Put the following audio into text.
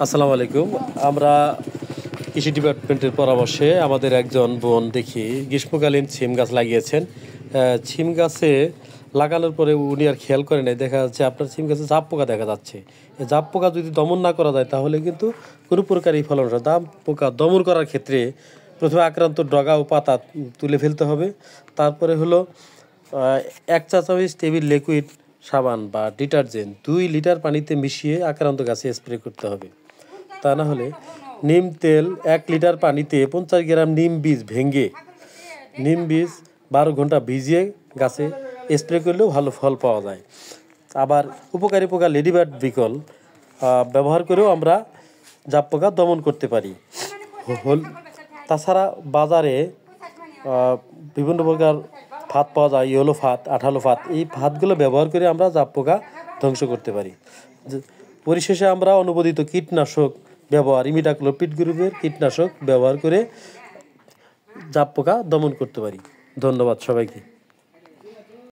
আসসালামু আলাইকুম। আমরা কৃষি ডিপার্টমেন্টের পরামর্শে আমাদের একজন বোন দেখি গ্রীষ্মকালীন সিম গাছ লাগিয়েছেন। সিম গাছে লাগানোর পরে উনি আর খেয়াল করে নাই, দেখা যাচ্ছে আপনার সিম গাছে জাপ পোকা দেখা যাচ্ছে। এই জাপ পোকা যদি দমন না করা যায় তাহলে কিন্তু কোনো প্রকারই ফলন হয়। জাপ পোকা দমন করার ক্ষেত্রে প্রথমে আক্রান্ত ডগা ও পাতা তুলে ফেলতে হবে। তারপরে হলো 1 চা চামচ টেবিল লিকুইড সাবান বা ডিটারজেন্ট 2 লিটার পানিতে মিশিয়ে আক্রান্ত গাছে স্প্রে করতে হবে। তা না হলে নিম তেল 1 লিটার পানিতে 50 গ্রাম নিম বীজ ভেঙে নিম বীজ 12 ঘন্টা ভিজিয়ে গাছে স্প্রে করলেও ভালো ফল পাওয়া যায়। আবার উপকারী পোকা লেডিবার্ড বিকল ব্যবহার করেও আমরা জাপ পোকা দমন করতে পারি। তাছাড়া বাজারে বিভিন্ন প্রকার ফাঁদ পাওয়া যায়, ইয়েলো ফাঁদ, আঠালো ফাঁদ। এই ফাঁদগুলো ব্যবহার করে আমরা জাপ পোকা ধ্বংস করতে পারি। পরিশেষে আমরা অনুমোদিত কীটনাশক ব্যবহার, ইমিডাক্লোপিড গ্রুপের কীটনাশক ব্যবহার করে জাপ পোকা দমন করতে পারি। ধন্যবাদ সবাইকে।